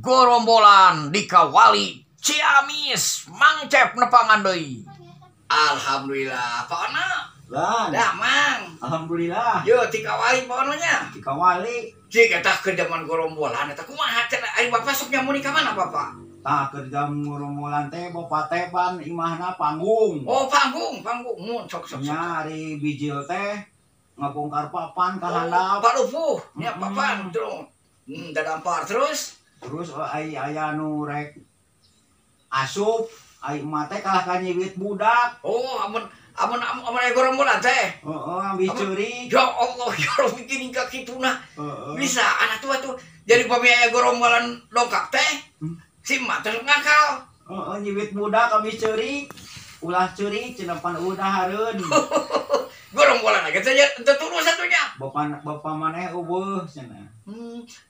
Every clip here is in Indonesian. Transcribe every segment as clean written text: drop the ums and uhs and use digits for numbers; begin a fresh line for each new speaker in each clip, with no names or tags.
Gorombolan dikawali Ciamis mangcep nepangan deui. Alhamdulillah, Pokona.
Lan.
Da mang.
Alhamdulillah.
Yo dikawali Pokonanya.
Dikawali.
Cik eta ke zaman gorombolan eta kumaha cenah ari Bapak sok nyamuni ka mana Bapak?
Tah kerja ngurumulan teh bopa teh pan imahna panggung.
Oh, panggung mun sok.
Nya ari bijil teh ngabongkar papan ka handap.
Pak Lupuh, nya papan terus. Dadampar terus.
Terus aya nu rek asup, ai emak teh kalah ka nyiwit budak.
Oh, amun aya gorombolan teh.
Heeh, ambil curi.
Ya Allah, ya Rabbi gini ka kituna.
Heeh.
Bisa anak tua tuh. Jadi pami aya gorombolan dongkak teh. Si emak teh ngakal.
Heeh, nyiwit budak ambil curi. Ulah curi cenah pan udah hareun.
Gorombolan aja teh turun satunya.
Bapak maneh eueuh cenah.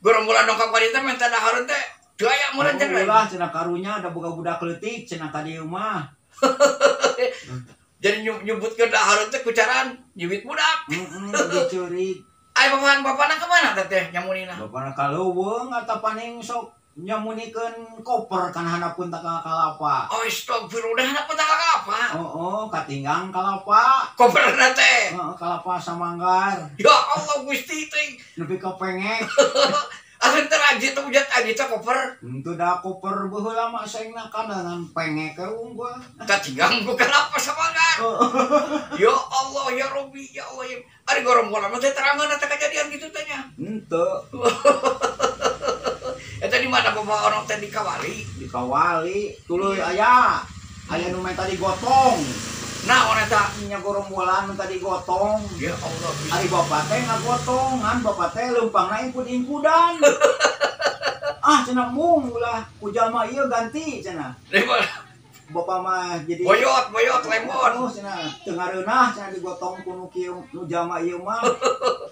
Gorombolan dongkak bari teh minta dahareun teh. Daya meureun cenah.
Ulah cenah karunya ada boga budak leutik cenah ka dieu mah.
Jadi nyebut ke dahareun teh kucaran nyibit budak.
Dicuri.
Ai bapana kemana teh nyamunina?
Bapana kaleuweung eta paning sok nyamunikeun koper kan handapun tak kalapa.
Oh, astagfirullah handap teh apa?
Oh, katinggang kalapa.
Koperna teh.
Heeh, kalapa samanggar.
Ya Allah Gusti teh.
Nepi ka pengek.
Asa teh aji teh ujat aji teh koper.
Henteu da koper baheula mah saengna kandangan pengek ke unggul.
Katinggang bukan apa samanggar. Ya Allah ya Rabbi ya Allah. Ari gorombolan mah teh terangeun eta kejadian kitu teh nya.
Henteu.
Eta di mana Bapak orang teh dikawali?
Dikawali, tuluy aya nu minta digotong.
Naon eta?
Nya gorombolan minta digotong.
Ya Allah.
Ari bapak teh ngagotong, ngan bapak teh leumpangna ingkud-ingkudan. Cenah mung ulah ku jalma ieu ganti cenah. Bapak mah jadi
boyot lemon.
Oh cenah teu ngareunah cenah digotong ku nu kieu nu jalma ieu mah.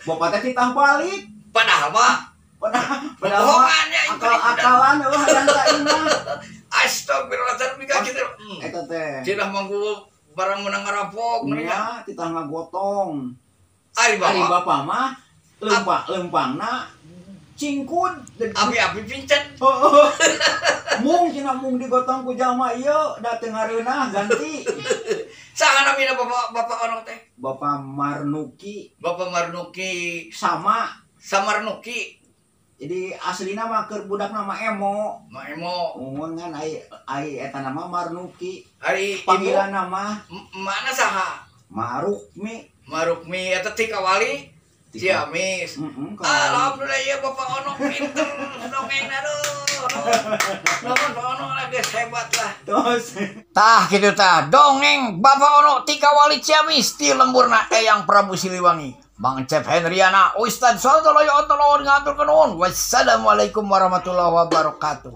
Bapak teh titah balik.
Padahal mah
Padahal akal-akalan eueuh hayang saing mah.
Astagfirullahaladzim mika kitu.
Eta teh.
Cenah manggu barang menang ngarampok
nya titah ngagotong.
Ari
bapak mah leumpangna cingkud.
Api-api pincen.
Mung cenah mung digotong ku jalma ieu da teu ngareunah ganti.
Saha namina bapak ono teh?
Bapak Marnuki.
Bapak Marnuki
Sama
Marnuki.
Jadi aslina mah keur budak nama Emo.
Emo.
Ngan ai eta nama Marnuki.
Ari
panggilan nama
mana saha?
Marukmi
eta ti kawali Ciamis. Alhamdulillah ya Bapak ono pinter dongengna Bapak ono lagi hebat lah. Tah kitu tah dongeng Bapak ono ti kawali Ciamis ti lemburna Eyang Prabu Siliwangi. Bang Cep Hendriana, Ustadz Sallallahu Alaihi Wasallam ngaturkeun nuhun. Wassalamualaikum warahmatullahi wabarakatuh.